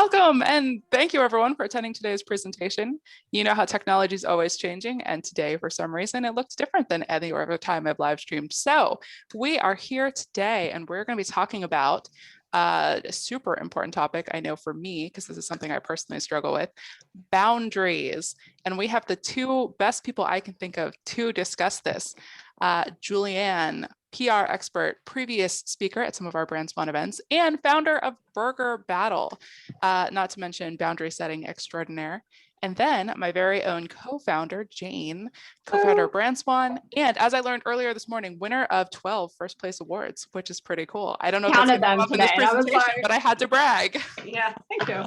Welcome and thank you everyone for attending today's presentation. You know how technology is always changing, and today for some reason it looks different than any other time I've live streamed. So we are here today and we're going to be talking about a super important topic, I know for me, because this is something I personally struggle with, boundaries. And we have the two best people I can think of to discuss this. JulieAnne, PR expert, previous speaker at some of our BrandSwan events, and founder of Burger Battle, not to mention boundary setting extraordinaire. And then my very own co-founder, Jane, co-founder of BrandSwan, and as I learned earlier this morning, winner of 12 first place awards, which is pretty cool. I don't know if that's going to come up in this presentation, but I had to brag. Yeah, thank you.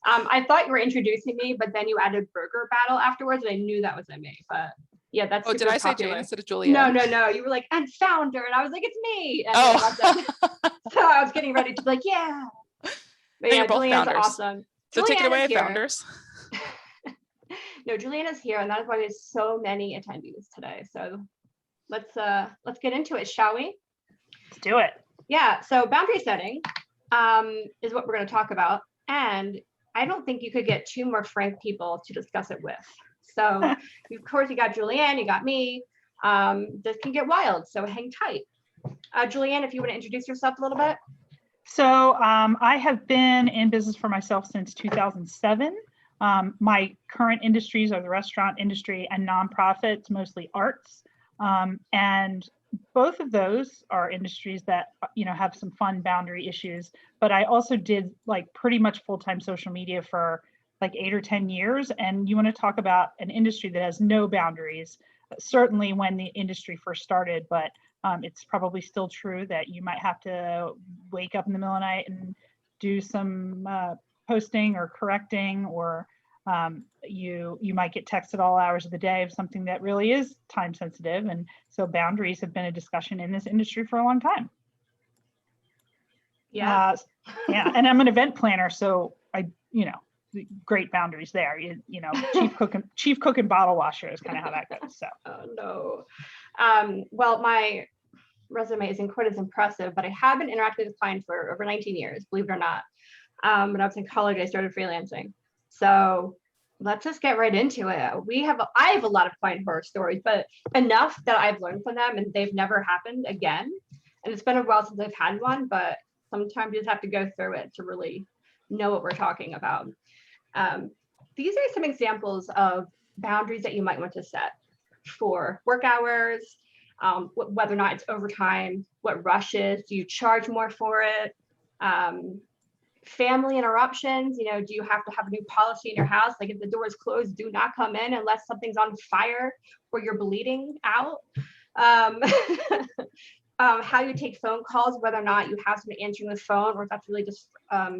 I thought you were introducing me, but then you added Burger Battle afterwards, and I knew that was me, but yeah, that's did I say Jane instead of Julia? No, you were like, and founder, and I was like, it's me. And so I was getting ready to be like, yeah. But yeah, Julianne's awesome. So take it away, founders. No, Julianne is here, and that is why we have so many attendees today. So let's get into it, shall we? Let's do it. Yeah. So boundary setting is what we're going to talk about, and I don't think you could get two more frank people to discuss it with. So of course you got Julianne, you got me. This can get wild, so hang tight. Julianne, if you want to introduce yourself a little bit. So I have been in business for myself since 2007. My current industries are the restaurant industry and nonprofits, mostly arts. And both of those are industries that, have some fun boundary issues. But I also did like pretty much full-time social media for like 8 or 10 years. And you want to talk about an industry that has no boundaries, certainly when the industry first started, but it's probably still true that you might have to wake up in the middle of the night and do some posting or correcting, or you might get texted all hours of the day of something that really is time sensitive. And so boundaries have been a discussion in this industry for a long time. Yeah. And I'm an event planner, so great boundaries there. Chief cook and bottle washer is kind of how that goes. So. Oh no. Well, my resume isn't quite as impressive, but I have been interacting with clients for over 19 years, believe it or not. When I was in college, I started freelancing. So let's just get right into it. I have a lot of client horror stories, but enough that I've learned from them and they've never happened again. And it's been a while since I've had one, but sometimes you just have to go through it to really know what we're talking about. These are some examples of boundaries that you might want to set for work hours, whether or not it's overtime, what rushes, do you charge more for it? Family interruptions, do you have to have a new policy in your house? Like if the door is closed, do not come in unless something's on fire or you're bleeding out. How you take phone calls, whether or not you have somebody answering the phone or if that's really just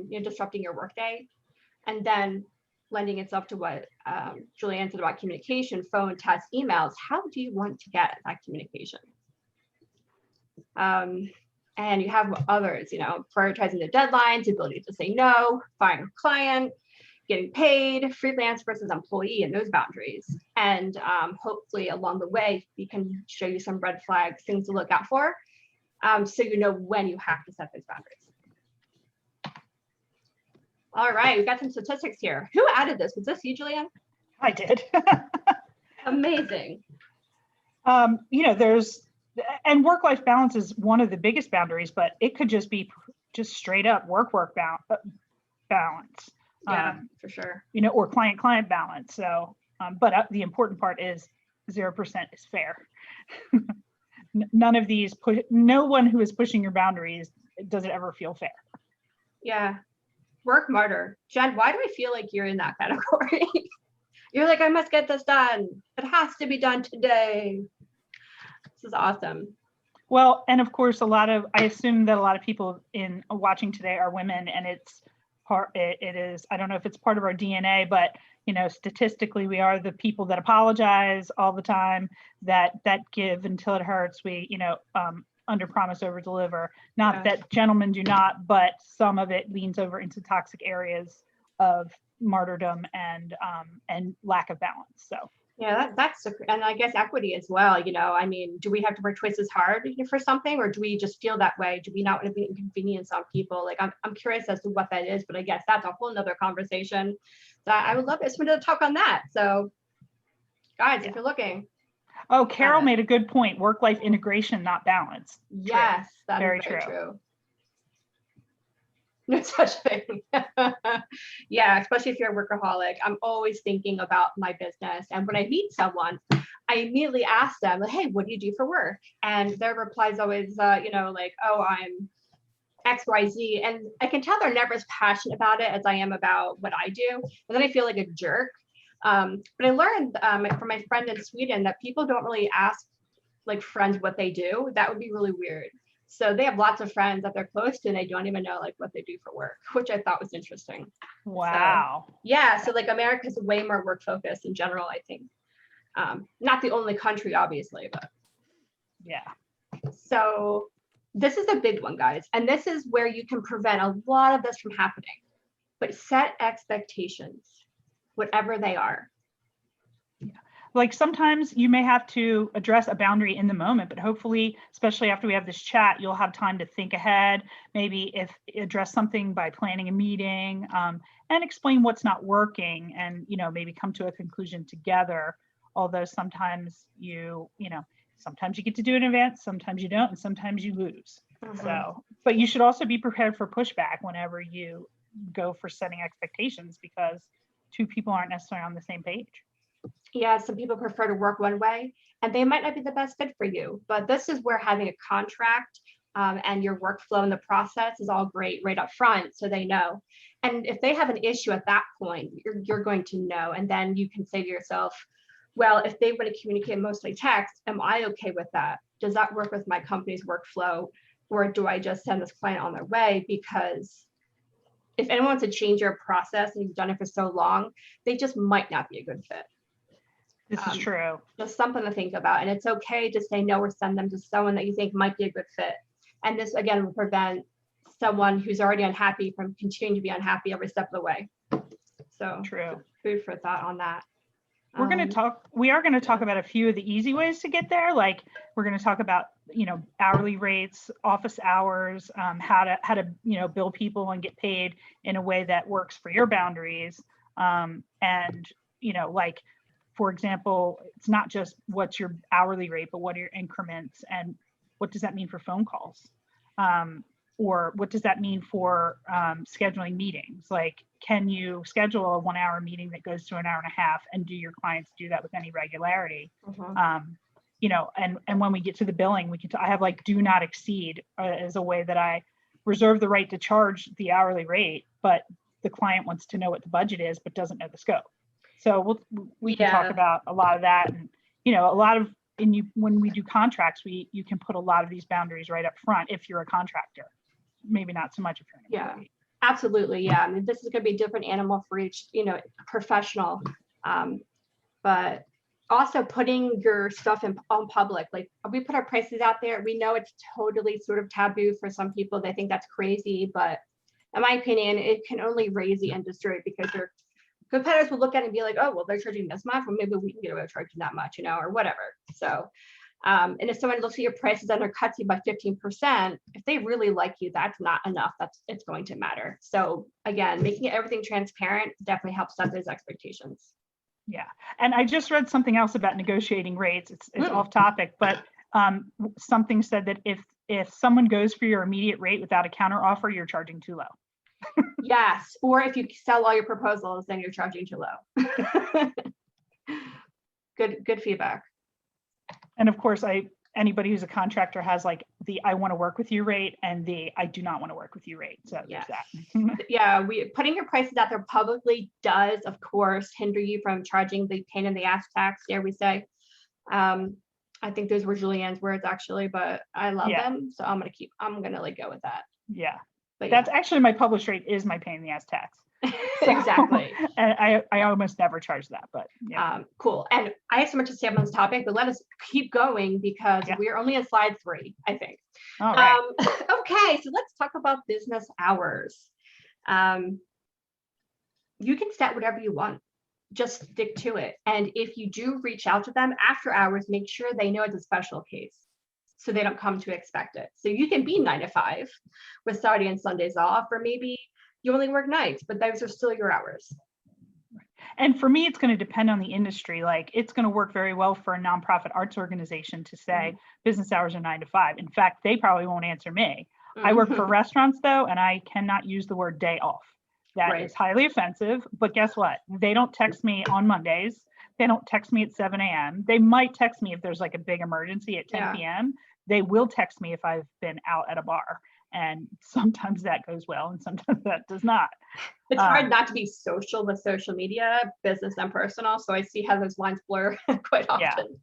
disrupting your workday. And then lending itself to what Julianne said about communication, phone, text, emails. How do you want to get that communication? And you have others, prioritizing the deadlines, ability to say no, firing a client, getting paid, freelance versus employee, and those boundaries. And hopefully along the way, we can show you some red flags, things to look out for, so you know when you have to set those boundaries. All right, we've got some statistics here. Who added this? Was this you, Julianne? I did. Amazing. And work-life balance is one of the biggest boundaries, but it could just be just straight up work balance. Yeah, for sure. Or client balance. So, but the important part is 0% is fair. None of these no one who is pushing your boundaries does it ever feel fair. Yeah. Work martyr. Jen, why do I feel like you're in that category? You're like, I must get this done. It has to be done today. This is awesome. Well, and of course, I assume that a lot of people watching today are women, and it is, I don't know if it's part of our DNA, but statistically, we are the people that apologize all the time, that give until it hurts. We, under promise, over deliver. Not that gentlemen do not, but some of it leans over into toxic areas of martyrdom and lack of balance. So Yeah, and I guess equity as well. I mean, do we have to work twice as hard for something, or do we just feel that way? Do we not want to be inconvenience on people? Like, I'm curious as to what that is, but I guess that's a whole nother conversation that I would love someone to talk on that. So guys, if you're looking. Oh, Carol made a good point. Work-life integration, not balance. Yes, that is very true. No such thing. Yeah, especially if you're a workaholic. I'm always thinking about my business. And when I meet someone, I immediately ask them, like, hey, what do you do for work? And their reply is always, like, oh, I'm XYZ. And I can tell they're never as passionate about it as I am about what I do. And then I feel like a jerk. But I learned from my friend in Sweden that people don't really ask like friends what they do. That would be really weird. So they have lots of friends that they're close to and they don't even know like what they do for work, which I thought was interesting. Wow. So, yeah. So like America's way more work focused in general, I think. Not the only country, obviously, but. Yeah. So this is a big one, guys. And this is where you can prevent a lot of this from happening. But set expectations, whatever they are. Like sometimes you may have to address a boundary in the moment, but hopefully, especially after we have this chat, you'll have time to think ahead, maybe address something by planning a meeting and explain what's not working and, maybe come to a conclusion together. Although sometimes sometimes you get to do it in advance, sometimes you don't, and sometimes you lose. Mm-hmm. So, but you should also be prepared for pushback whenever you go for setting expectations because two people aren't necessarily on the same page. Yeah, some people prefer to work one way and they might not be the best fit for you, but this is where having a contract and your workflow and the process is all great right up front so they know. And if they have an issue at that point, you're going to know. And then you can say to yourself, well, if they want to communicate mostly text, am I okay with that? Does that work with my company's workflow? Or do I just send this client on their way? Because if anyone wants to change your process and you've done it for so long, they just might not be a good fit. This is true. Just something to think about. And it's okay to say no or send them to someone that you think might be a good fit. And this, again, will prevent someone who's already unhappy from continuing to be unhappy every step of the way. So true. Food for thought on that. We are going to talk about a few of the easy ways to get there. Like we're going to talk about, hourly rates, office hours, how to, bill people and get paid in a way that works for your boundaries. Like, for example, it's not just what's your hourly rate, but what are your increments and what does that mean for phone calls? Or what does that mean for scheduling meetings? Like, can you schedule a 1 hour meeting that goes to an hour and a half and do your clients do that with any regularity? Mm-hmm. And when we get to the billing, I have like do not exceed as a way that I reserve the right to charge the hourly rate, but the client wants to know what the budget is, but doesn't know the scope. So we can talk about a lot of that, and when we do contracts, you can put a lot of these boundaries right up front if you're a contractor. Maybe not so much if you're an employee. Yeah, absolutely. Yeah, I mean, this is going to be a different animal for each professional, but also putting your stuff on public. Like we put our prices out there. We know it's totally sort of taboo for some people. They think that's crazy, but in my opinion, it can only raise the industry because your competitors will look at it and be like, oh, well, they're charging this much, well, maybe we can get away with charging that much, or whatever. So, and if someone looks at your prices and undercuts you by 15%, if they really like you, that's not enough. It's going to matter. So again, making everything transparent definitely helps set those expectations. Yeah. And I just read something else about negotiating rates. It's off topic, but something said that if someone goes for your immediate rate without a counter offer, you're charging too low. Yes, or if you sell all your proposals, then you're charging too low. Good feedback. And of course, anybody who's a contractor has like the I want to work with you rate and the I do not want to work with you rate. So yes. There's that. Yeah, putting your prices out there publicly does, of course, hinder you from charging the pain in the ass tax, dare we say. I think those were JulieAnne's words actually, but I love them, so I'm gonna like go with that. Yeah. But that's actually my published rate is my pain in the ass tax. So, exactly. And I almost never charge that, but yeah. Cool. And I have so much to say on this topic, but let us keep going because we're only on slide 3, I think. All right. Okay, so let's talk about business hours. You can set whatever you want. just stick to it. And if you do reach out to them after hours, make sure they know it's a special case, so they don't come to expect it. So you can be 9 to 5 with Saturday and Sundays off, or maybe you only work nights, but those are still your hours. And for me, it's going to depend on the industry. Like, it's going to work very well for a nonprofit arts organization to say business hours are 9 to 5. In fact, they probably won't answer me. I work for restaurants though, and I cannot use the word day off. That is highly offensive, but guess what? They don't text me on Mondays. They don't text me at 7 a.m. They might text me if there's like a big emergency at 10 p.m. They will text me if I've been out at a bar. And sometimes that goes well and sometimes that does not. It's hard not to be social with social media, business and personal. So I see how those lines blur quite often.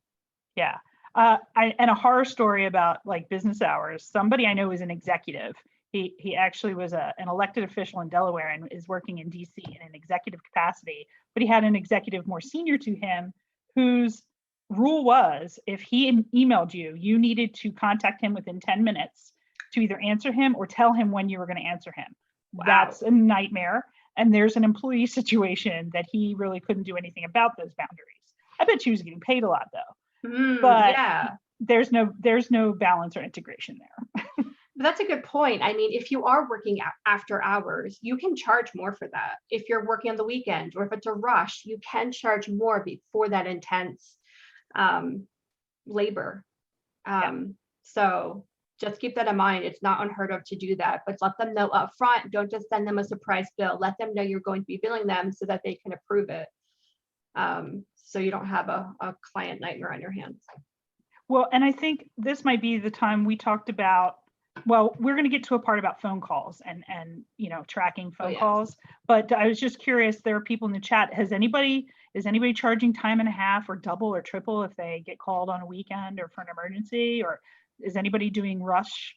Yeah. And a horror story about like business hours. Somebody I know is an executive. He actually was an elected official in Delaware and is working in DC in an executive capacity, but he had an executive more senior to him whose rule was if he emailed you, you needed to contact him within 10 minutes to either answer him or tell him when you were going to answer him. Wow. That's a nightmare. And there's an employee situation that he really couldn't do anything about those boundaries. I bet she was getting paid a lot though. But there's no balance or integration there. That's a good point. I mean, if you are working after hours, you can charge more for that. If you're working on the weekend or if it's a rush, you can charge more for that intense labor. So just keep that in mind. It's not unheard of to do that, but let them know up front. Don't just send them a surprise bill. Let them know you're going to be billing them so that they can approve it. So you don't have a client nightmare on your hands. Well, and I think this might be the time we talked about, well, we're going to get to a part about phone calls and tracking phone calls. But I was just curious, there are people in the chat. Is anybody charging time and a half or double or triple if they get called on a weekend or for an emergency? Or is anybody doing rush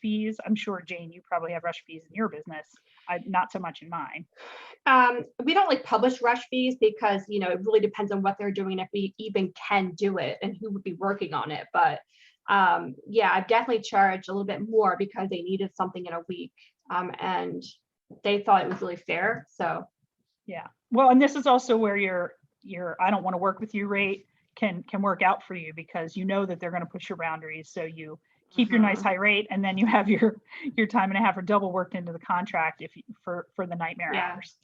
fees? I'm sure, Jane, you probably have rush fees in your business. Not so much in mine. We don't like publish rush fees because, it really depends on what they're doing, if we even can do it and who would be working on it. But I've definitely charged a little bit more because they needed something in a week and they thought it was really fair. So, yeah. Well, and this is also where your I don't want to work with you rate can work out for you because you know that they're going to push your boundaries. So you keep your nice high rate and then you have your time and a half or double worked into the contract for the nightmare hours.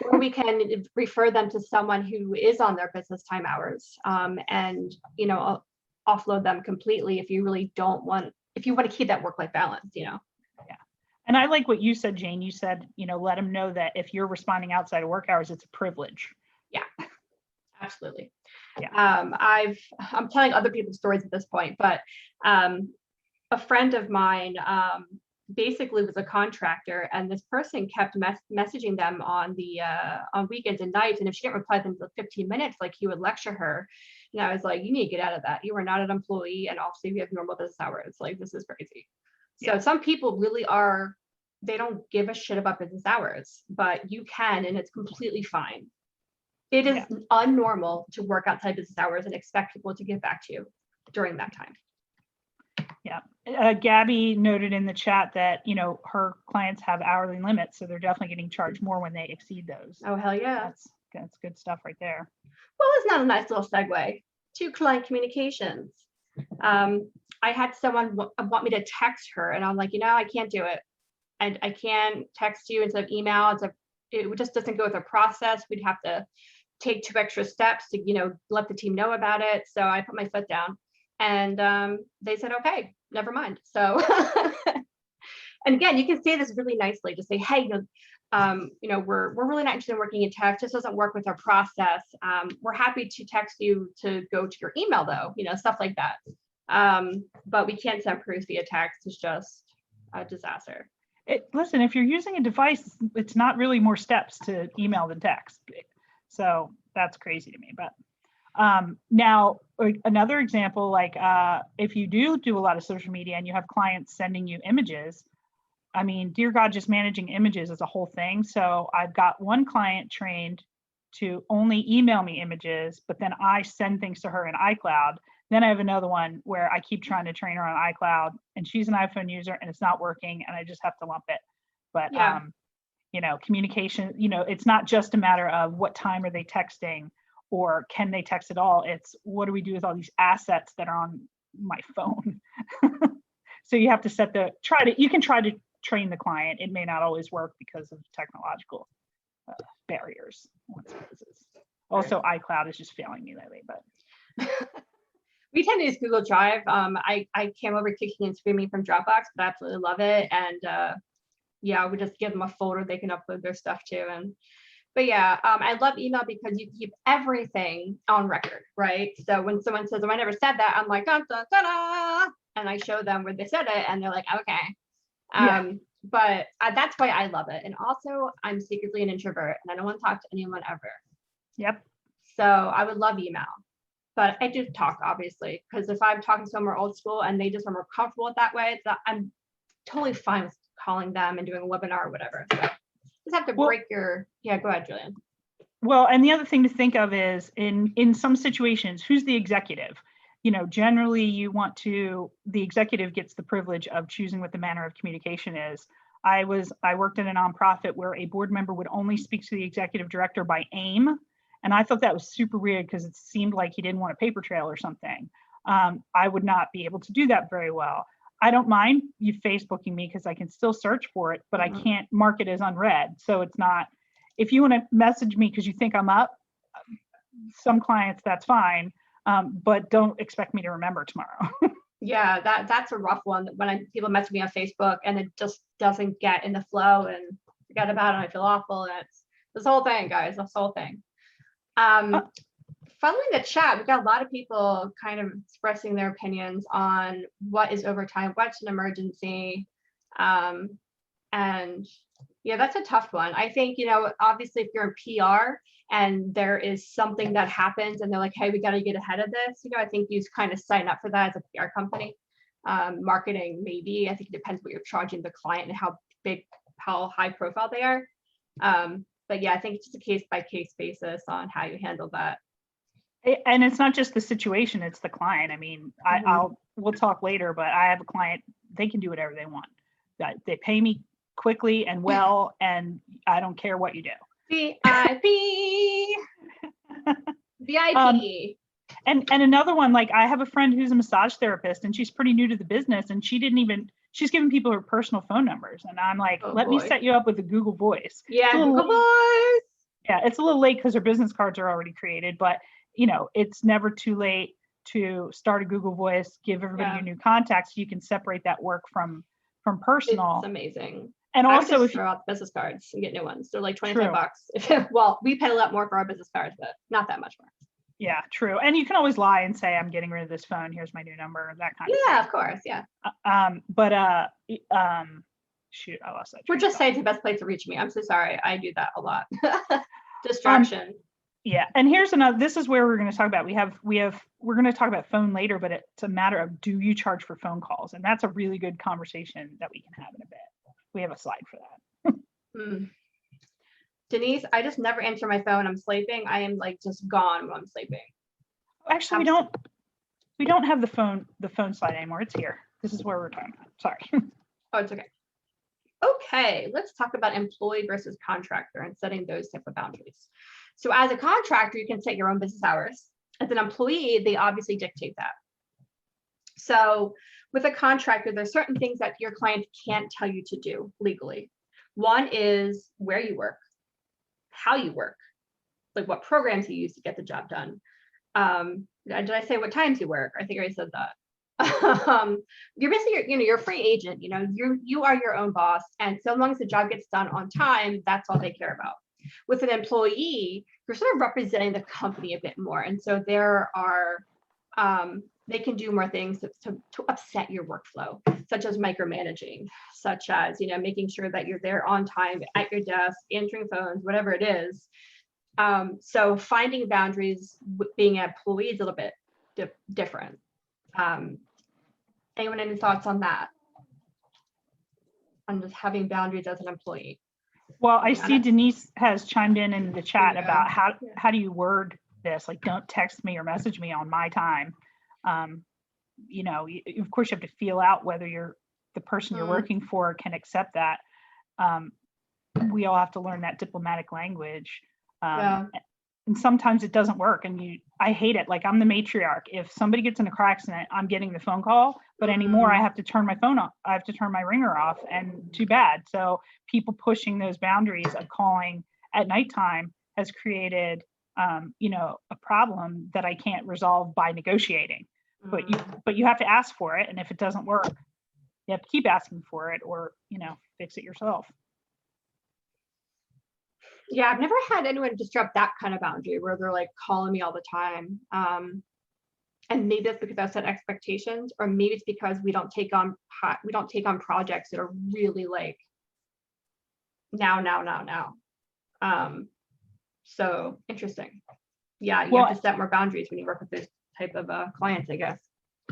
Or we can refer them to someone who is on their business time hours and, offload them completely if you really if you want to keep that work-life balance, Yeah. And I like what you said, Jane. You said, let them know that if you're responding outside of work hours, it's a privilege. Yeah, absolutely. Yeah. I'm telling other people's stories at this point, but a friend of mine basically was a contractor, and this person kept messaging them on weekends and nights, and if she didn't reply to them for 15 minutes, like he would lecture her. And I was like, you need to get out of that. You are not an employee, and obviously we have normal business hours. Like, this is crazy. So some people really they don't give a shit about business hours, but you can, and it's completely fine. It is unnormal to work outside business hours and expect people to get back to you during that time. Yeah. Gabby noted in the chat that, her clients have hourly limits, so they're definitely getting charged more when they exceed those. Oh, hell yeah. That's good stuff right there. Well, it's not a nice little segue to client communications. I had someone want me to text her, and I'm like, I can't do it. And I can't text you instead of email. It just doesn't go with the process. We'd have to take 2 extra steps to, let the team know about it. So I put my foot down. And they said, okay, never mind. So, and again, you can say this really nicely. Just say, hey, we're really not interested in working in text. This doesn't work with our process. We're happy to text you to go to your email, though. Stuff like that. But we can't send proofs via text. It's just a disaster. Listen, if you're using a device, it's not really more steps to email than text. So that's crazy to me. But now, another example, like if you do a lot of social media and you have clients sending you images, I mean, dear God, just managing images is a whole thing. So I've got one client trained to only email me images, but then I send things to her in iCloud. Then I have another one where I keep trying to train her on iCloud, and she's an iPhone user and it's not working, and I just have to lump it. But communication, it's not just a matter of what time are they texting or can they text at all. It's what do we do with all these assets that are on my phone? So you have to you can try to train the client. It may not always work because of technological barriers. Also, iCloud is just failing me lately, but. We tend to use Google Drive. I came over kicking and screaming from Dropbox, but I absolutely love it. And yeah, we just give them a folder they can upload their stuff to. But yeah, I love email because you keep everything on record, right? So when someone says, "Oh, I never said that," I'm like, dun, dun, dun, dun, and I show them where they said it, and they're like, "Okay." But that's why I love it. And also, I'm secretly an introvert, and I don't want to talk to anyone ever. Yep. So I would love email. But I do talk, obviously, because if I'm talking to someone old school and they just are more comfortable with that way, I'm totally fine with calling them and doing a webinar or whatever. So just have to break your, go ahead, JulieAnne. Well, and the other thing to think of is in some situations, who's the executive? Generally the executive gets the privilege of choosing what the manner of communication is. I worked in a nonprofit where a board member would only speak to the executive director by AIM. And I thought that was super weird because it seemed like he didn't want a paper trail or something. I would not be able to do that very well. I don't mind you Facebooking me because I can still search for it, but I can't mark it as unread. So it's not, if you want to message me because you think I'm up, some clients, that's fine. But don't expect me to remember tomorrow. Yeah, that's a rough one. When people message me on Facebook and it just doesn't get in the flow and forget about it, and I feel awful. And it's this whole thing, guys, this whole thing. Following the chat, we've got a lot of people kind of expressing their opinions on what is overtime, what's an emergency. And yeah, that's a tough one. I think, obviously if you're in PR and there is something that happens and they're like, hey, we got to get ahead of this, I think you kind of sign up for that as a PR company. Marketing, maybe. I think it depends what you're charging the client and how high profile they are. But yeah, I think it's just a case by case basis on how you handle that. And it's not just the situation, it's the client. I mean, we'll talk later, but I have a client, they can do whatever they want. They pay me quickly and well, and I don't care what you do. VIP. VIP. And another one, like I have a friend who's a massage therapist and she's pretty new to the business and she's giving people her personal phone numbers. And I'm like, let me set you up with a Google Voice. Yeah, Google Voice. Yeah, it's a little late because her business cards are already created, but it's never too late to start a Google Voice, give everybody your new contacts. So you can separate that work from personal. It's amazing. And I also, just throw out business cards and get new ones. They're like $25. Well, we pay a lot more for our business cards, but not that much more. Yeah, true. And you can always lie and say, I'm getting rid of this phone. Here's my new number, that kind of thing. Yeah, of course. Yeah. Shoot, I lost that. We're just saying it's the best place to reach me. I'm so sorry. I do that a lot. Distraction. Yeah. And here's another, this is where we're going to talk about, we're going to talk about phone later, but it's a matter of, do you charge for phone calls? And that's a really good conversation that we can have in a bit. We have a slide for that. Denise, I just never answer my phone. I'm sleeping. I am like just gone when I'm sleeping. Actually, we don't have the phone slide anymore. It's here. This is where we're talking about. Sorry. Oh, it's okay. Okay, let's talk about employee versus contractor and setting those type of boundaries. So as a contractor, you can set your own business hours. As an employee, they obviously dictate that. So with a contractor, there's certain things that your client can't tell you to do legally. One is where you work, how you work, like what programs you use to get the job done. Did I say what times you work? I think I already said that. You're basically, you're a free agent. You are your own boss, and so long as the job gets done on time, that's all they care about. With an employee, you're sort of representing the company a bit more, and so there are they can do more things to upset your workflow, such as micromanaging, such as making sure that you're there on time at your desk, answering phones, whatever it is. So finding boundaries with being an employee is a little bit different. Anyone any thoughts on that? On just having boundaries as an employee? Well, I see Denise has chimed in the chat about how do you word this? Like, don't text me or message me on my time. Of course you have to feel out whether the person you're working for can accept that. we all have to learn that diplomatic language. Yeah. And sometimes it doesn't work, and I hate it. Like, I'm the matriarch. If somebody gets in a car accident, I'm getting the phone call, but anymore I have to turn my phone off. I have to turn my ringer off, and too bad. So people pushing those boundaries of calling at nighttime has created, a problem that I can't resolve by negotiating. But you have to ask for it, and if it doesn't work, you have to keep asking for it, or fix it yourself. Yeah, I've never had anyone disrupt that kind of boundary where they're like calling me all the time. And maybe that's because I set expectations, or maybe it's because we don't take on projects that are really like now. So interesting. Yeah, you have to set more boundaries when you work with this type of clients, I guess.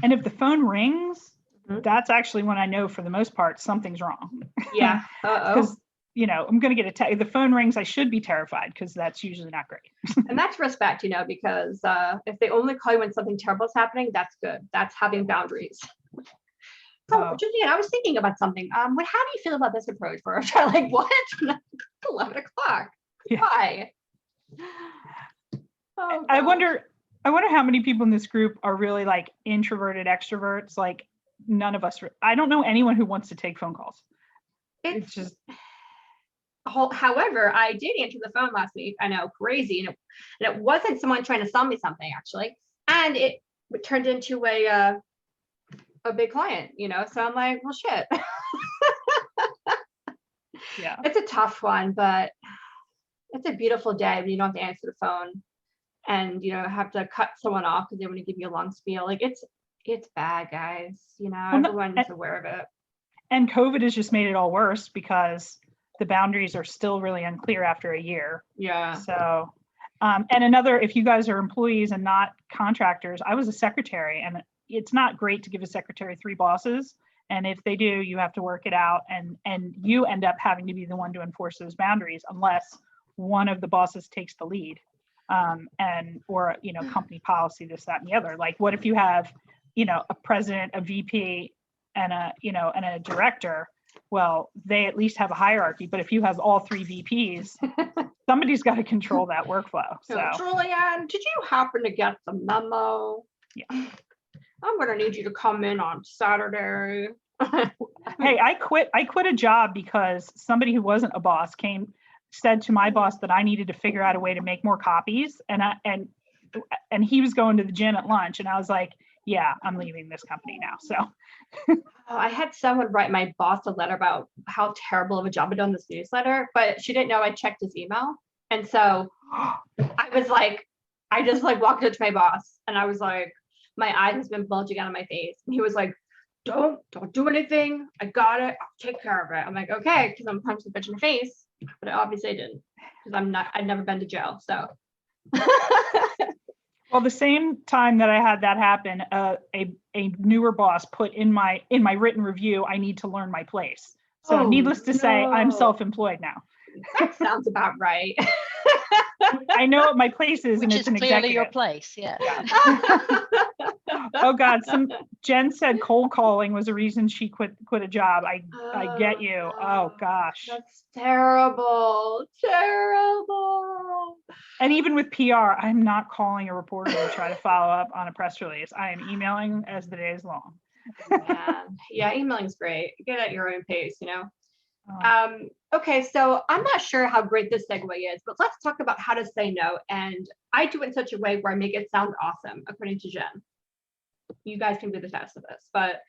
And if the phone rings, that's actually when I know, for the most part, something's wrong. Yeah. Because I'm going to get if the phone rings, I should be terrified, because that's usually not great. And that's respect, because if they only call you when something terrible is happening, that's good. That's having boundaries. So, Julianne, I was thinking about something. How do you feel about this approach for a child? Like, what? 11 o'clock. Yeah. Why? I wonder how many people in this group are really like introverted extroverts. Like, none of us. I don't know anyone who wants to take phone calls. It's just. However, I did answer the phone last week. I know, crazy, and it wasn't someone trying to sell me something, actually, and it turned into a big client. So I'm like, well, shit. Yeah, it's a tough one, but it's a beautiful day when you don't have to answer the phone, and have to cut someone off because they want to give you a long spiel. Like, it's bad, guys. Everyone's aware of it. And COVID has just made it all worse, because the boundaries are still really unclear after a year. Yeah. So, and another, if you guys are employees and not contractors, I was a secretary, and it's not great to give a secretary 3 bosses. And if they do, you have to work it out, and you end up having to be the one to enforce those boundaries, unless one of the bosses takes the lead, or company policy, this, that, and the other. Like, what if you have, a president, a VP, and a director? Well, they at least have a hierarchy, but if you have all 3 VPs, somebody's got to control that workflow. So, Julianne, did you happen to get the memo? Yeah. I'm going to need you to come in on Saturday. Hey, I quit a job because somebody who wasn't a boss said to my boss that I needed to figure out a way to make more copies. And he was going to the gym at lunch, and I was like, yeah, I'm leaving this company now. So I had someone write my boss a letter about how terrible of a job I'd done this newsletter, but she didn't know I checked his email. And so I was like, I just like walked up to my boss, and I was like, my eyes has been bulging out of my face. And he was like, don't do anything. I got it. I'll take care of it. I'm like, okay, because I'm punching the bitch in the face. But I obviously didn't, because I've never been to jail. So well, the same time that I had that happen, a newer boss put in my written review, I need to learn my place. So needless to say, I'm self-employed now. That sounds about right. I know what my place is, and it's an clearly executive. your place, yeah. Oh God, Jen said cold calling was a reason she quit a job. I get you. Oh gosh. That's terrible. And even with PR, I'm not calling a reporter to try to follow up on a press release. I am emailing as the day is long. Yeah, emailing is great. Get at your own pace, Okay, so I'm not sure how great this segue is, but let's talk about how to say no. And I do it in such a way where I make it sound awesome, according to Jen. You guys can do the test of this, but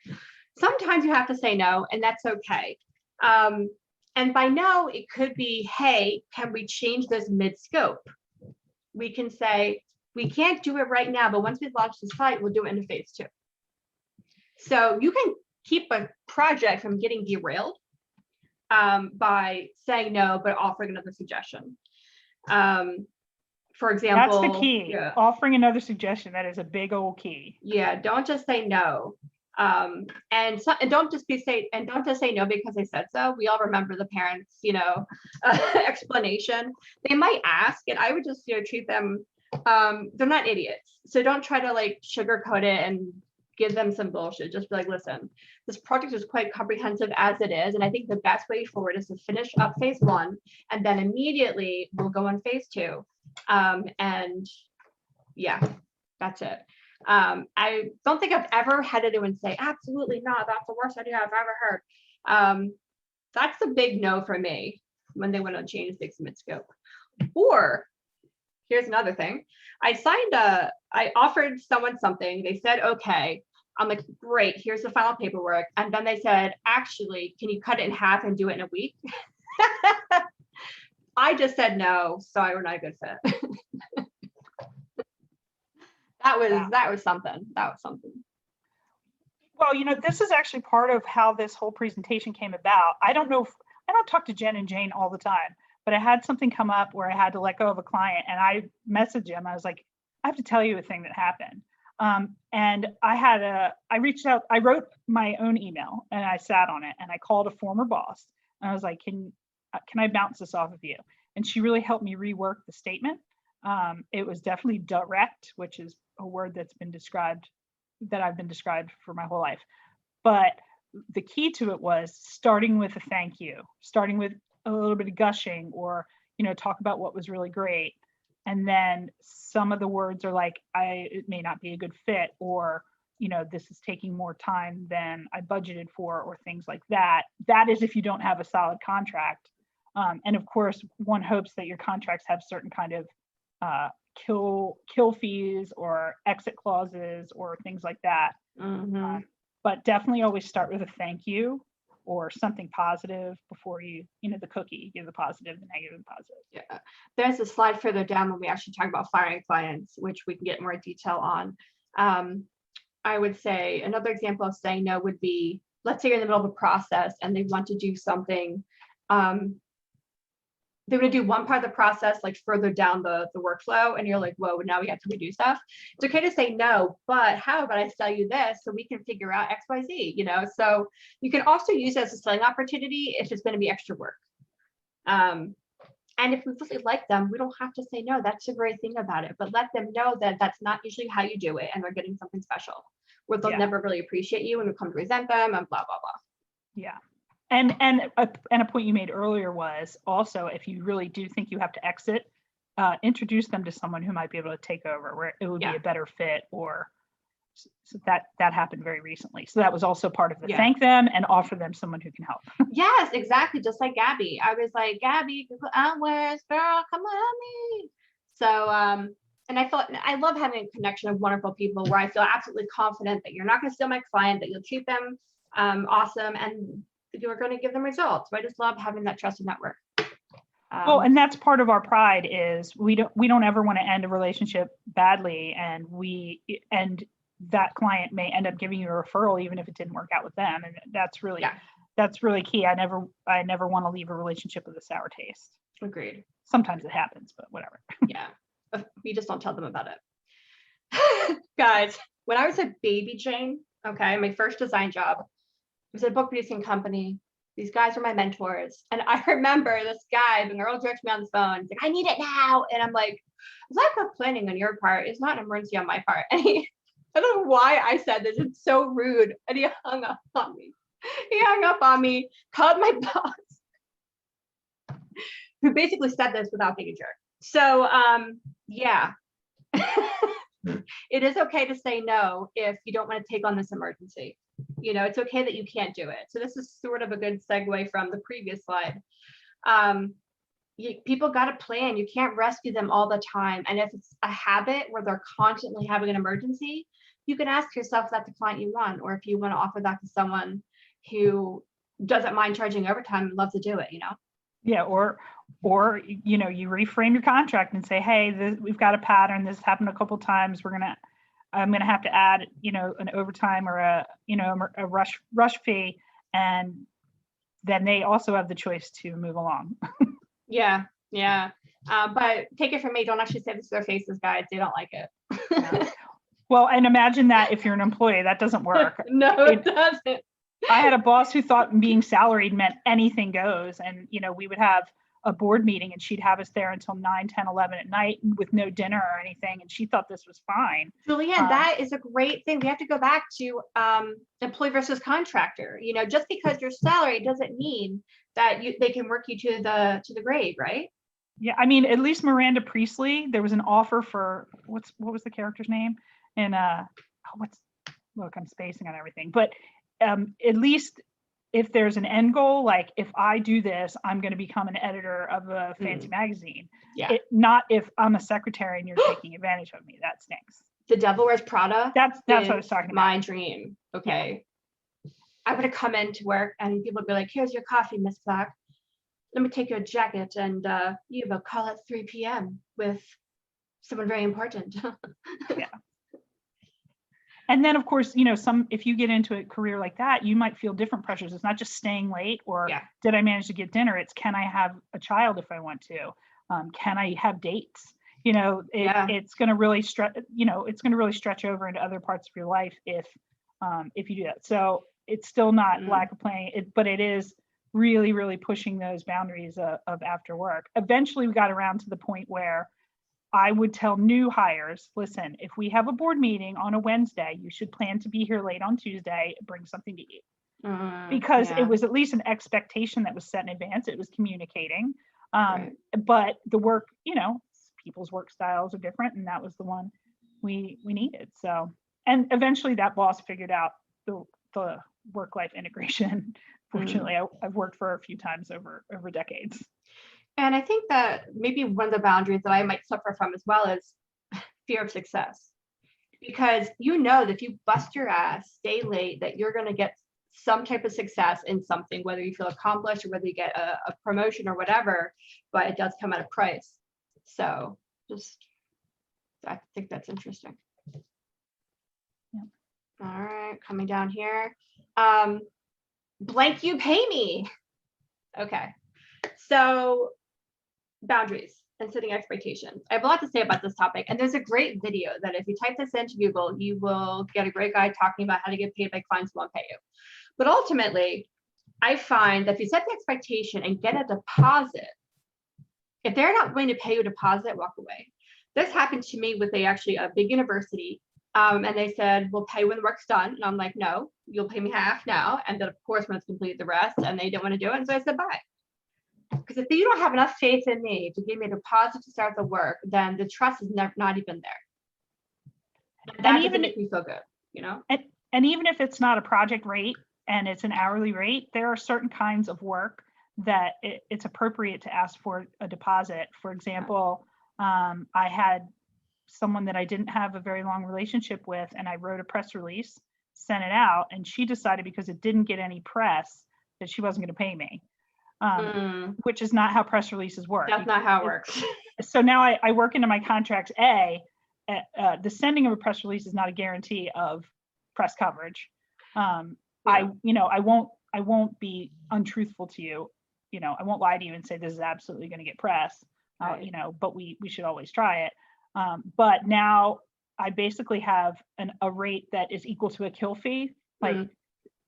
sometimes you have to say no, and that's okay. And by no, it could be, hey, can we change this mid-scope? We can say, we can't do it right now, but once we launch the site, we'll do it in phase 2. So you can keep a project from getting derailed by saying no, but offering another suggestion. For example, that's the key. Yeah. Offering another suggestion, that is a big old key. Yeah, don't just say no. And don't just say no because they said so. We all remember the parents, explanation. They might ask, and I would just treat them. They're not idiots, so don't try to like sugarcoat it and give them some bullshit. Just be like, listen, this project is quite comprehensive as it is. And I think the best way forward is to finish up phase 1 and then immediately we'll go on phase 2. And yeah, that's it. I don't think I've ever had anyone say, absolutely not, that's the worst idea I've ever heard. That's a big no for me when they want to change the submit scope. Or here's another thing. I offered someone something. They said, okay. I'm like, great, here's the final paperwork. And then they said, actually, can you cut it in half and do it in a week? I just said no, sorry, we're not a good fit. That was something. Well, this is actually part of how this whole presentation came about. I don't talk to Jen and Jane all the time, but I had something come up where I had to let go of a client, and I messaged him. I was like, I have to tell you a thing that happened. And I reached out, I wrote my own email and I sat on it and I called a former boss and I was like, can I bounce this off of you? And she really helped me rework the statement. It was definitely direct, which is a word that I've been described for my whole life. But the key to it was starting with a thank you, starting with a little bit of gushing, or, talk about what was really great. And then some of the words are like, it may not be a good fit, or, this is taking more time than I budgeted for, or things like that. That is if you don't have a solid contract. And of course, one hopes that your contracts have certain kind of kill fees or exit clauses or things like that. Mm-hmm. But definitely always start with a thank you or something positive before you the cookie, give the positive, the negative, the positive. Yeah, there's a slide further down when we actually talk about firing clients, which we can get more detail on. I would say another example of saying no would be, let's say you're in the middle of a process and they want to do something. They're going to do one part of the process, like further down the workflow, and you're like, whoa, now we have to redo stuff. It's okay to say no, but how about I sell you this so we can figure out X, Y, Z, So you can also use it as a selling opportunity if it's going to be extra work. And if we really like them, we don't have to say no. That's a great thing about it. But let them know that that's not usually how you do it, and they're getting something special, where they'll never really appreciate you and you'll come to resent them and blah, blah, blah. Yeah. And a point you made earlier was also, if you really do think you have to exit, introduce them to someone who might be able to take over, where it would be a better fit. Or so that happened very recently. So that was also part of the thank them and offer them someone who can help. Yes, exactly. Just like Gabby. I was like, Gabby, hours, girl, come on me. So and I love having a connection of wonderful people where I feel absolutely confident that you're not going to steal my client, that you'll treat them awesome, and you're going to give them results. So I just love having that trusted network. Well, and that's part of our pride is we don't ever want to end a relationship badly, and that client may end up giving you a referral even if it didn't work out with them, and that's really key. I never want to leave a relationship with a sour taste. Agreed. Sometimes it happens, but whatever. Yeah, we just don't tell them about it. Guys, when I was a baby Jane, my first design job, it was a book producing company. These guys were my mentors. And I remember this guy, the girl jerks me on the phone. He's like, I need it now. And I'm like, lack of planning on your part. It's not an emergency on my part. And I don't know why I said this. It's so rude. And he hung up on me. Called my boss, who basically said this without being a jerk. So yeah. It is okay to say no if you don't want to take on this emergency. It's okay that you can't do it. So this is sort of a good segue from the previous slide. People got a plan. You can't rescue them all the time. And if it's a habit where they're constantly having an emergency, you can ask yourself if that's the client you want, or if you want to offer that to someone who doesn't mind charging overtime and loves to do it, Yeah, or you reframe your contract and say, hey, we've got a pattern. This happened a couple of times. I'm gonna have to add, an overtime or a rush fee, and then they also have the choice to move along. Yeah. But take it from me, don't actually say this to their faces, guys. They don't like it. Yeah. Well, and imagine that if you're an employee, that doesn't work. No, it doesn't. I had a boss who thought being salaried meant anything goes, and we would have a board meeting, and she'd have us there until 9, 10, 11 at night with no dinner or anything. And she thought this was fine. JulieAnne, that is a great thing. We have to go back to employee versus contractor. You know, just because you're salary doesn't mean that they can work you to the grave, right? Yeah, I mean, at least Miranda Priestley, there was an offer for what was the character's name? And look, I'm spacing on everything, but at least if there's an end goal, like if I do this, I'm going to become an editor of a fancy magazine. Yeah. Not if I'm a secretary and you're taking advantage of me. That stinks. The Devil Wears Prada. That's what I was talking about. My dream. Okay. Yeah. I would have come into work and people would be like, here's your coffee, Miss Black. Let me take your jacket and you have a call at 3 p.m. with someone very important. Yeah. And then, of course, you know, if you get into a career like that, you might feel different pressures. It's not just staying late or did I manage to get dinner? It's can I have a child if I want to? Can I have dates? You know, it's going to really stretch. You know, it's going to really stretch over into other parts of your life if you do that. So it's still not lack of planning, but it is really, really pushing those boundaries of after work. Eventually, we got around to the point where I would tell new hires, listen, if we have a board meeting on a Wednesday, you should plan to be here late on Tuesday, bring something to eat. Because it was at least an expectation that was set in advance. It was communicating. But the work, you know, people's work styles are different, and that was the one we needed. So, and eventually that boss figured out the work-life integration. Fortunately, I've worked for a few times over decades. And I think that maybe one of the boundaries that I might suffer from as well is fear of success. Because you know that if you bust your ass, stay late, that you're going to get some type of success in something, whether you feel accomplished or whether you get a promotion or whatever, but it does come at a price. So I think that's interesting. Yeah. All right, coming down here. Blank you pay me. Okay. So boundaries and setting expectations. I have a lot to say about this topic, and there's a great video that if you type this into Google, you will get a great guy talking about how to get paid by clients who won't pay you. But ultimately, I find that if you set the expectation and get a deposit, if they're not willing to pay you a deposit, walk away. This happened to me with a big university, and they said, we'll pay when the work's done. And I'm like, no, you'll pay me half now. And then of course, when it's completed the rest, and they didn't want to do it. And so I said, bye. Because if you don't have enough faith in me to give me a deposit to start the work, then the trust is not even there. And that doesn't make me feel good, you know? And even if it's not a project rate and it's an hourly rate, there are certain kinds of work that it's appropriate to ask for a deposit. For example, I had someone that I didn't have a very long relationship with, and I wrote a press release, sent it out, and she decided because it didn't get any press that she wasn't going to pay me. Which is not how press releases work. That's not how it works. So now I work into my contracts. The sending of a press release is not a guarantee of press coverage. I won't be untruthful to you. You know, I won't lie to you and say this is absolutely going to get press. You know, but we should always try it. But now I basically have a rate that is equal to a kill fee. Like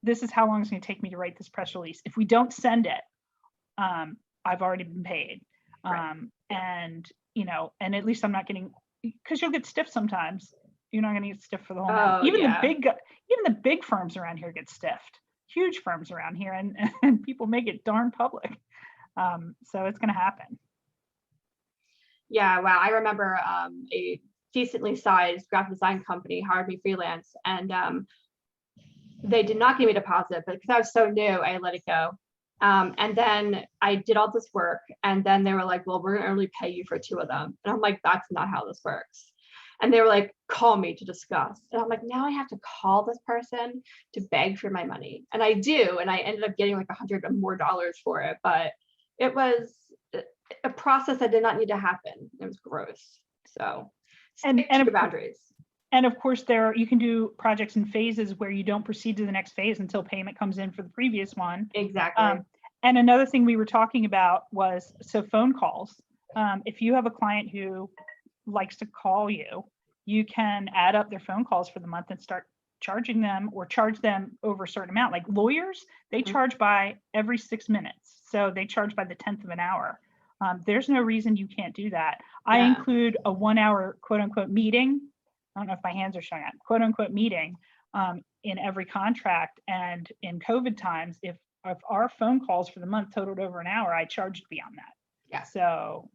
this is how long it's going to take me to write this press release. If we don't send it, I've already been paid. And, you know, and at least I'm not getting, because you'll get stiff sometimes. You're not going to get stiff for the whole night. Even the big firms around here get stiffed. Huge firms around here, and people make it darn public. So it's going to happen. Yeah, wow. I remember a decently sized graphic design company hired me freelance, and they did not give me a deposit, but because I was so new, I let it go. And then I did all this work, and then they were like, well, we're gonna only pay you for 2 of them. And I'm like, that's not how this works. And they were like, call me to discuss. And I'm like, now I have to call this person to beg for my money. And I do, and I ended up getting like $100 more for it, but it was a process that did not need to happen. It was gross. So and boundaries. And of course, you can do projects in phases where you don't proceed to the next phase until payment comes in for the previous one. Exactly. And another thing we were talking about was, so phone calls. If you have a client who likes to call you, you can add up their phone calls for the month and start charging them, or charge them over a certain amount. Like lawyers, they charge by every 6 minutes. So they charge by the 10th of an hour. There's no reason you can't do that. I Yeah. include a 1 hour quote unquote meeting. I don't know if my hands are showing up, quote unquote meeting in every contract. And in COVID times, if our phone calls for the month totaled over an hour, I charged beyond that. Yeah. So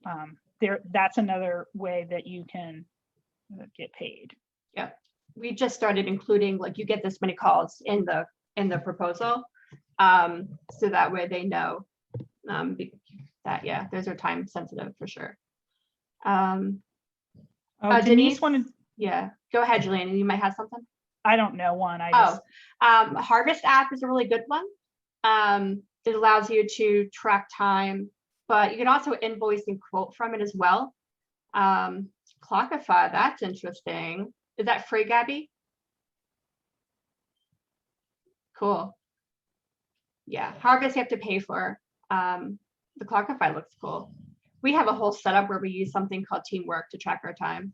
that's another way that you can get paid. Yeah. We just started including, like, you get this many calls in the proposal. So that way they know that, yeah, those are time sensitive for sure. Denise wanted. Yeah, go ahead, Julianne. You might have something. I don't know one. Harvest app is a really good one. It allows you to track time, but you can also invoice and quote from it as well. Clockify, that's interesting. Is that free, Gabby? Cool. Yeah, Harvest you have to pay for. The Clockify looks cool. We have a whole setup where we use something called Teamwork to track our time.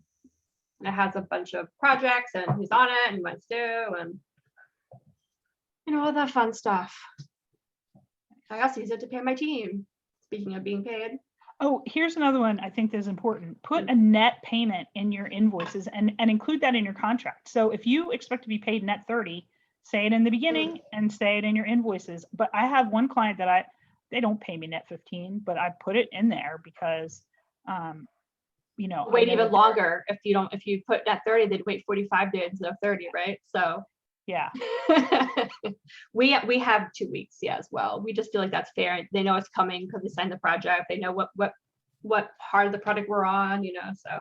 And it has a bunch of projects and who's on it and what's due and all that fun stuff. I also use it to pay my team. Speaking of being paid. Oh, here's another one I think is important. Put a net payment in your invoices and include that in your contract. So if you expect to be paid net 30, say it in the beginning and say it in your invoices. But I have one client that they don't pay me net 15, but I put it in there because wait even longer. If you put net 30, they'd wait 45 days instead of 30, right? So yeah. we have 2 weeks, yeah, as well. We just feel like that's fair. They know it's coming because they signed the project. They know what part of the product we're on, so.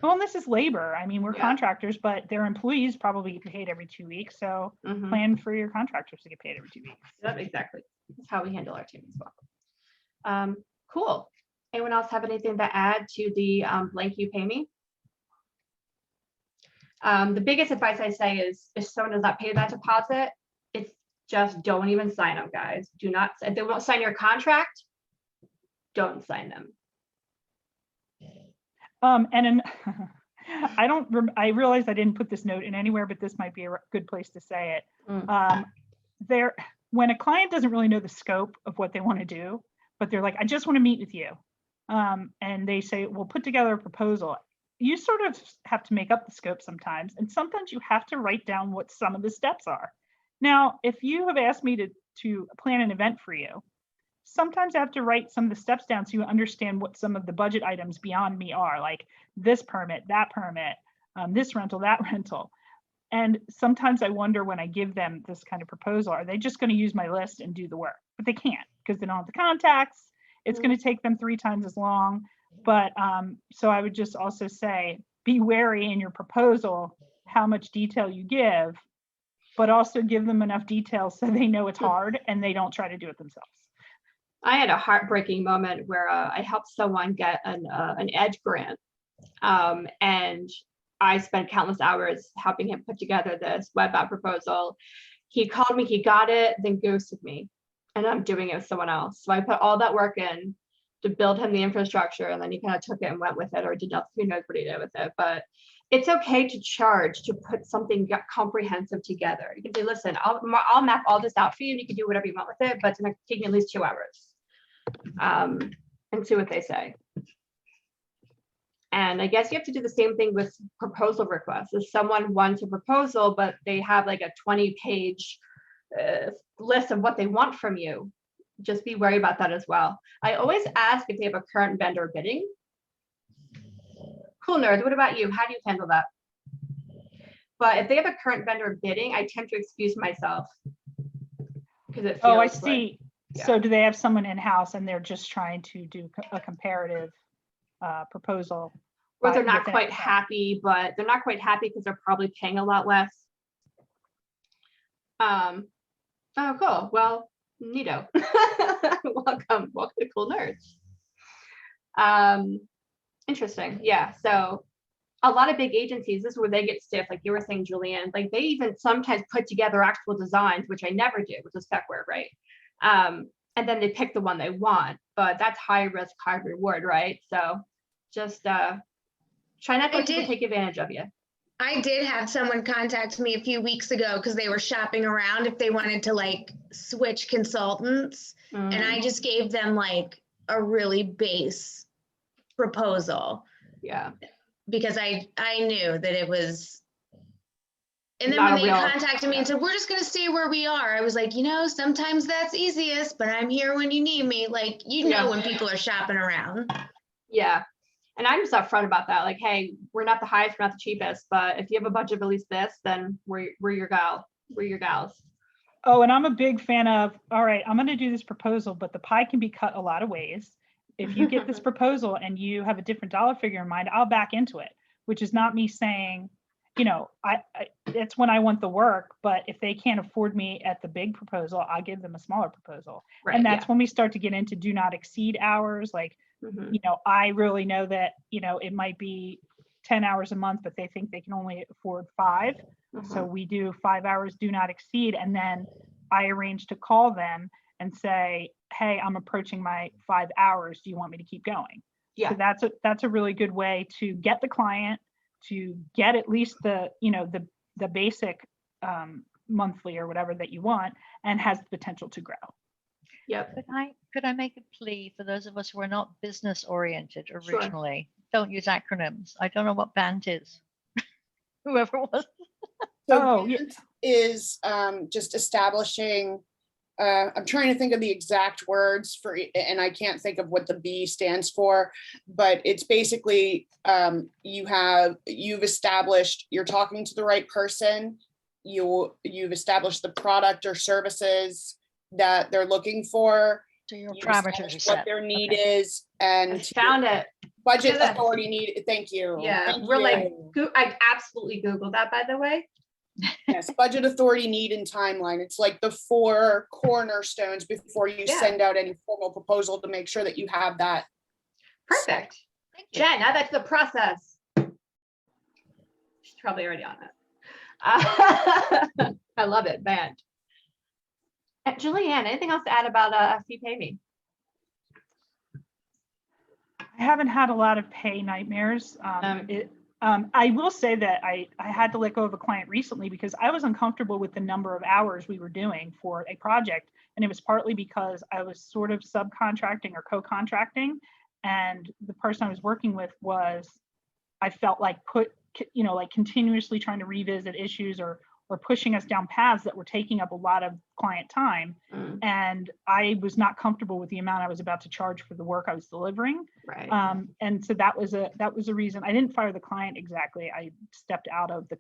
Well, and this is labor. I mean, we're Yeah. contractors, but their employees probably get paid every 2 weeks. So plan for your contractors to get paid every 2 weeks. Yep, exactly. That's how we handle our team as well. Cool. Anyone else have anything to add to the blank you pay me? The biggest advice I say is if someone does not pay that deposit, it's just don't even sign them, guys. Do not, if they won't sign your contract, don't sign them. I realized I didn't put this note in anywhere, but this might be a good place to say it. When a client doesn't really know the scope of what they want to do, but they're like, I just want to meet with you. And they say, we'll put together a proposal. You sort of have to make up the scope sometimes. And sometimes you have to write down what some of the steps are. Now, if you have asked me to plan an event for you, sometimes I have to write some of the steps down so you understand what some of the budget items beyond me are, like this permit, this rental, that rental. And sometimes I wonder when I give them this kind of proposal, are they just going to use my list and do the work? But they can't because they don't have the contacts. It's going to take them 3 times as long. But so I would just also say, be wary in your proposal how much detail you give, but also give them enough detail so they know it's hard and they don't try to do it themselves. I had a heartbreaking moment where I helped someone get an EDGE grant, and I spent countless hours helping him put together this web app proposal. He called me, he got it, then ghosted me, and I'm doing it with someone else. So I put all that work in to build him the infrastructure, and then he kind of took it and went with it, or did nothing. Who knows what he did with it? But it's okay to charge to put something comprehensive together. You can say, listen, I'll map all this out for you, and you can do whatever you want with it, but it's going to take me at least 2 hours. And see what they say. And I guess you have to do the same thing with proposal requests. If someone wants a proposal, but they have like a 20-page list of what they want from you, just be worried about that as well. I always ask if they have a current vendor bidding. Cool, nerds. What about you? How do you handle that? But if they have a current vendor bidding, I tend to excuse myself because it feels I see. Like, yeah. So do they have someone in-house and they're just trying to do a comparative proposal? Or they're not quite happy, but they're not quite happy because they're probably paying a lot less. Oh, cool. Well, neato. Welcome to Cool Nerds. Interesting. Yeah. So a lot of big agencies, this is where they get stiff, like you were saying, Julianne. Like they even sometimes put together actual designs, which I never do, which is spec work, right? And then they pick the one they want, but that's high risk, high reward, right? So just try not to take advantage of you. I did have someone contact me a few weeks ago because they were shopping around if they wanted to like switch consultants. And I just gave them like a really base proposal Yeah. because I knew that it was. And then Not when a they real- contacted me and said, we're just going to stay where we are, I was like, sometimes that's easiest, but I'm here when you need me. Like, Yeah. when people are shopping around. Yeah. And I'm just upfront about that. Like, hey, we're not the highest, we're not the cheapest, but if you have a budget of at least this, then we're your gal. We're your gals. Oh, and I'm a big fan of, all right, I'm going to do this proposal, but the pie can be cut a lot of ways. If you get this proposal and you have a different dollar figure in mind, I'll back into it, which is not me saying, it's when I want the work, but if they can't afford me at the big proposal, I'll give them a smaller proposal. Right. And that's when we start to get into do not exceed hours. Like, I really know that, it might be 10 hours a month, but they think they can only afford 5. So we do 5 hours, do not exceed. And then I arrange to call them and say, hey, I'm approaching my 5 hours. Do you want me to keep going? Yeah. So that's a really good way to get the client, to get at least the basic monthly or whatever that you want, and has the potential to grow. Yep. Could I make a plea for those of us who are not business oriented originally? Don't use acronyms. I don't know what BANT is. Whoever it was. So is just establishing, I'm trying to think of the exact words for, and I can't think of what the B stands for, but it's basically you've established, you're talking to the right person, you've established the product or services that they're looking for. So your You've parameters are established set. what their need Okay. is, and I found it. budget Look at that. authority need. Thank you. Yeah. Thank We're you. like, I absolutely Googled that, by the way. Yes, budget authority, need, and timeline. It's like the 4 cornerstones before you send out any formal proposal to make sure that you have that. Perfect. Thank you. Jen, now that's the process. She's probably already on it. I love it, band. JulieAnne, anything else to add about If You Pay Me? I haven't had a lot of pay nightmares. I will say that I had to let go of a client recently because I was uncomfortable with the number of hours we were doing for a project. And it was partly because I was sort of subcontracting or co-contracting. And the person I was working with I felt like continuously trying to revisit issues or pushing us down paths that were taking up a lot of client time. And I was not comfortable with the amount I was about to charge for the work I was delivering. Right. And so that was a reason. I didn't fire the client exactly. I stepped out of the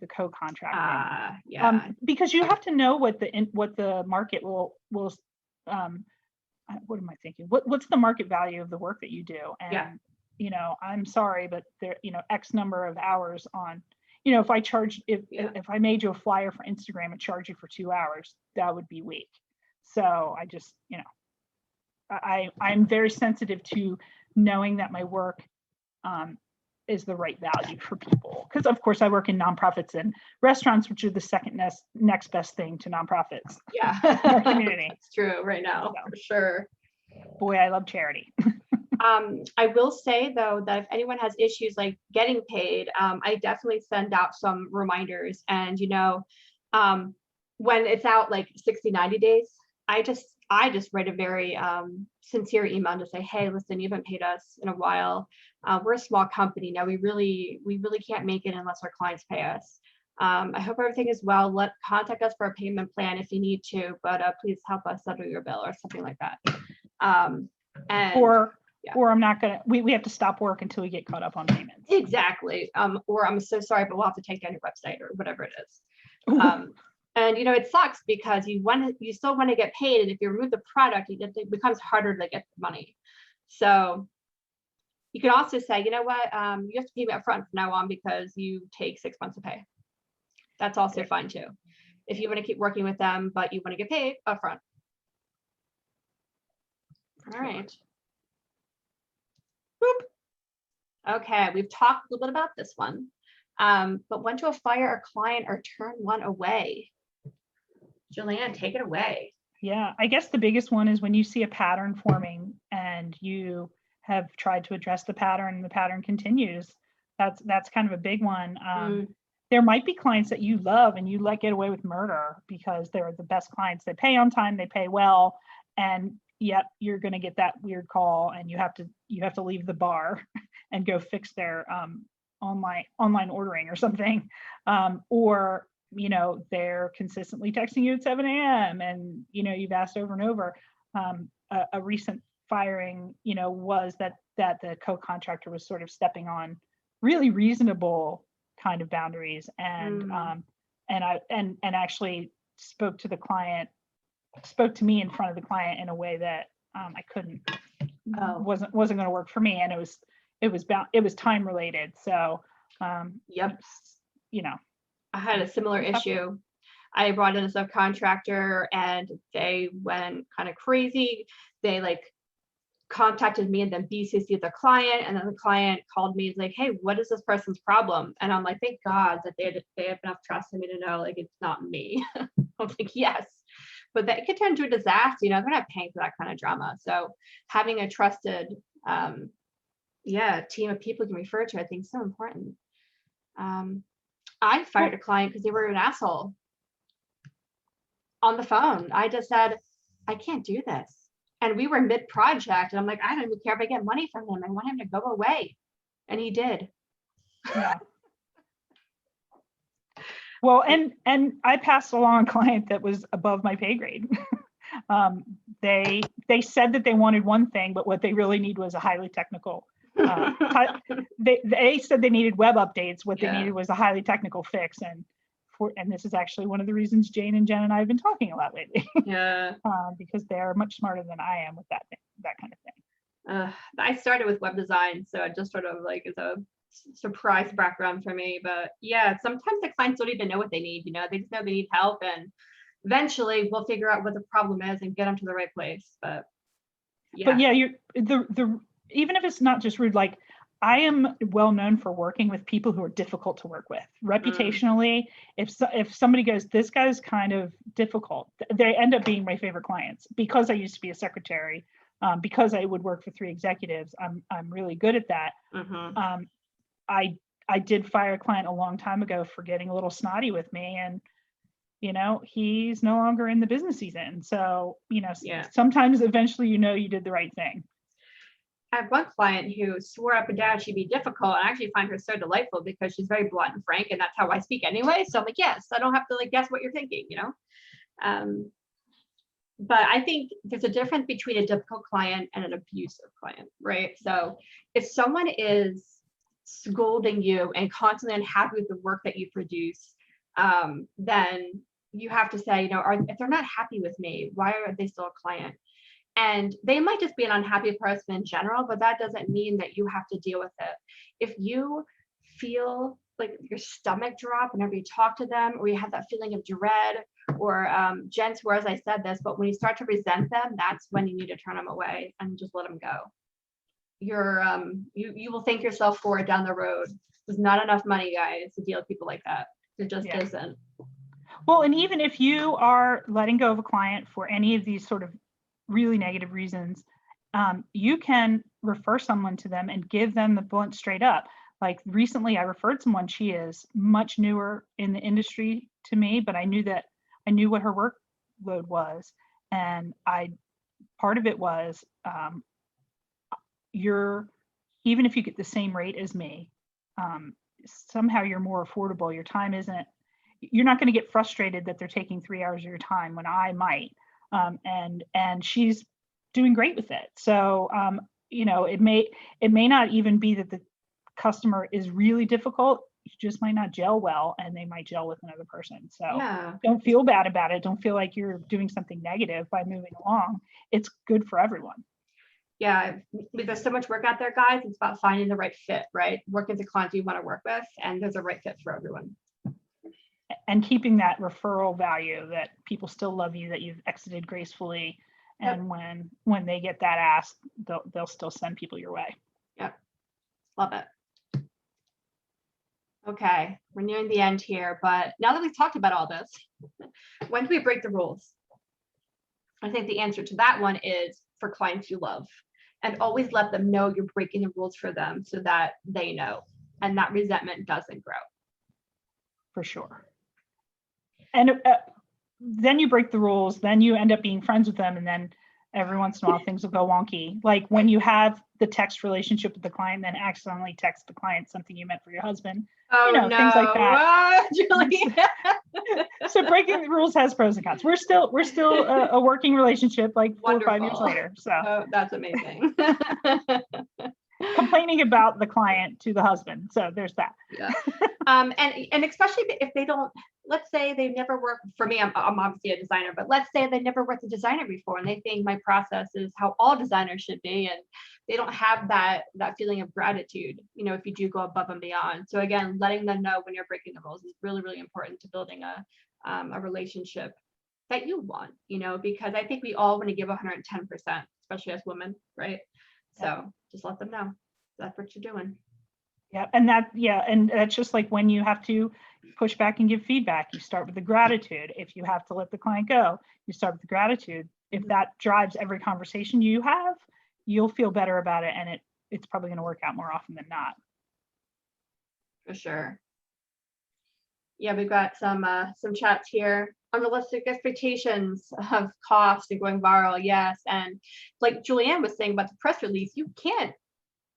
co-contracting. Because you have to know what the market will what am I thinking? What's the market value of the work that you do? And I'm sorry, but there, X number of hours on, if I charged, if I made you a flyer for Instagram and charge you for 2 hours, that would be weak. So I just, I'm very sensitive to knowing that my work is the right value for people. Because of course I work in nonprofits and restaurants, which are the second next best thing to nonprofits. Yeah. in our community. It's true right now, for sure. Boy, I love charity. I will say though that if anyone has issues like getting paid, I definitely send out some reminders, and when it's out like 60, 90 days, I just write a very sincere email to say, hey, listen, you haven't paid us in a while. We're a small company now. We really can't make it unless our clients pay us. I hope everything is well. Contact us for a payment plan if you need to, but please help us settle your bill or something like that. Or I'm not gonna. We have to stop work until we get caught up on payments. Exactly. Or I'm so sorry, but we'll have to take down your website or whatever it is. And it sucks because you still want to get paid, and if you remove the product, it becomes harder to get the money. So you can also say, you know what, you have to pay me up front from now on because you take 6 months to pay. That's also fine too. If you want to keep working with them, but you want to get paid up front. All right. Boop. Okay, we've talked a little bit about this one, but when to fire a client or turn one away. JulieAnne, take it away. Yeah, I guess the biggest one is when you see a pattern forming and you have tried to address the pattern and the pattern continues. That's kind of a big one. There might be clients that you love and you let get away with murder because they're the best clients. They pay on time, they pay well, and yep, you're going to get that weird call and you have to leave the bar and go fix their online ordering or something. Or, they're consistently texting you at 7 a.m. and, you've asked over and over. A recent firing, was that the co-contractor was sort of stepping on really reasonable kind of boundaries, and actually spoke to me in front of the client in a way that I couldn't, wasn't going to work for me, and it was time related. So Yep. I had a similar issue. I brought in a subcontractor and they went kind of crazy. They contacted me and then BCC'd the client, and then the client called me like, hey, what is this person's problem? And I'm like, thank God that they have enough trust in me to know it's not me. I'm like, yes, but that could turn into a disaster. They're not paying for that kind of drama. So having a trusted team of people you can refer to, I think is so important. I fired a client because they were an asshole on the phone. I just said, I can't do this. And we were mid-project, and I'm like, I don't even care if I get money from him. I want him to go away. And he did. Yeah. Well, and I passed along a client that was above my pay grade. They said that they wanted one thing, but what they really need was a highly technical. They said they needed web updates. What they needed was a highly technical fix, and this is actually one of the reasons Jane and Jen and I have been talking a lot lately. Yeah. Because they're much smarter than I am with that kind of thing. I started with web design, so it just sort of is a surprise background for me. But yeah, sometimes the clients don't even know what they need. They just know they need help, and eventually we'll figure out what the problem is and get them to the right place. But yeah, you're even if it's not just rude, I am well known for working with people who are difficult to work with. Reputationally, if somebody goes, this guy's kind of difficult, they end up being my favorite clients because I used to be a secretary, because I would work for 3 executives. I'm really good at that. Mm-hmm. I did fire a client a long time ago for getting a little snotty with me, and he's no longer in the business he's in. So sometimes eventually you did the right thing. I have one client who swore up and down she'd be difficult, and I actually find her so delightful because she's very blunt and frank, and that's how I speak anyway. So I'm like, yes, I don't have to guess what you're thinking, But I think there's a difference between a difficult client and an abusive client, right? So if someone is scolding you and constantly unhappy with the work that you produce, then you have to say, if they're not happy with me, why are they still a client? And they might just be an unhappy person in general, but that doesn't mean that you have to deal with it. If you feel like your stomach drop whenever you talk to them, or you have that feeling of dread, or Jen swears I said this, but when you start to resent them, that's when you need to turn them away and just let them go. You will thank yourself for it down the road. There's not enough money, guys, to deal with people like that. There just isn't. Well, and even if you are letting go of a client for any of these sort of really negative reasons, you can refer someone to them and give them the blunt straight up. Like recently I referred someone, she is much newer in the industry to me, but I knew what her workload was. And part of it was, even if you get the same rate as me, somehow you're more affordable. Your time you're not going to get frustrated that they're taking 3 hours of your time when I might. And she's doing great with it. So, it may not even be that the customer is really difficult. You just might not gel well, and they might gel with another person. So don't feel bad about it. Don't feel like you're doing something negative by moving along. It's good for everyone. Yeah, there's so much work out there, guys. It's about finding the right fit, right? Working with the clients you want to work with, and there's a right fit for everyone. And keeping that referral value, that people still love you, that you've exited gracefully. And when they get that ask, they'll still send people your way. Yep. Love it. Okay, we're nearing the end here, but now that we've talked about all this, when do we break the rules? I think the answer to that one is for clients you love, and always let them know you're breaking the rules for them so that they know, and that resentment doesn't grow. For sure. And then you break the rules, then you end up being friends with them, and then Every once in a while, things will go wonky. Like when you have the text relationship with the client, then accidentally text the client something you meant for your husband. Oh, You know, no. things like that. Julie. So breaking the rules has pros and cons. We're still a working relationship like 4 or 5 years Wonderful. later. So Oh, that's amazing. complaining about the client to the husband. So there's that. Yeah. And especially if they don't, let's say they've never worked for me, I'm obviously a designer, but let's say they never worked a designer before and they think my process is how all designers should be, and they don't have that feeling of gratitude, you know, if you do go above and beyond. So again, letting them know when you're breaking the rules is really, really important to building a relationship that you want, you know, because I think we all want to give 110%, especially as women, right? So just let them know that's what you're doing. Yeah, and that's just like when you have to push back and give feedback, you start with the gratitude. If you have to let the client go, you start with the gratitude. If that drives every conversation you have, you'll feel better about it, and it's probably going to work out more often than not. For sure. Yeah, we've got some chats here. Unrealistic expectations of cost and going viral, yes. And like JulieAnne was saying about the press release, you can't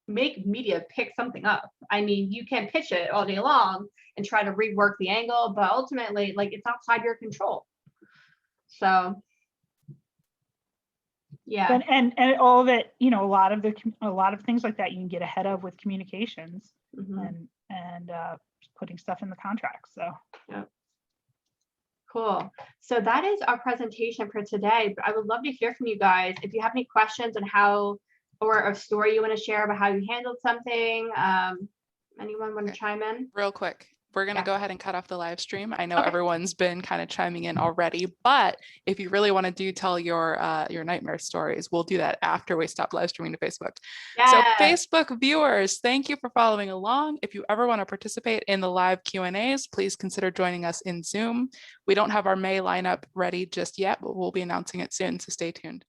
make media pick something up. I mean, you can pitch it all day long and try to rework the angle, but ultimately, like, it's outside your control. So yeah. And all of it, you know, a lot of things like that you can get ahead of with communications and putting stuff in the contract. So yeah. Cool. So that is our presentation for today. But I would love to hear from you guys. If you have any questions on how, or a story you want to share about how you handled something, anyone want to chime in? Real quick, we're going to go ahead and cut off the live stream. I know Okay. everyone's been kind of chiming in already, but if you really want to tell your nightmare stories, we'll do that after we stop live streaming to Facebook. Yes. So Facebook viewers, thank you for following along. If you ever want to participate in the live Q&As, please consider joining us in Zoom. We don't have our May lineup ready just yet, but we'll be announcing it soon, so stay tuned.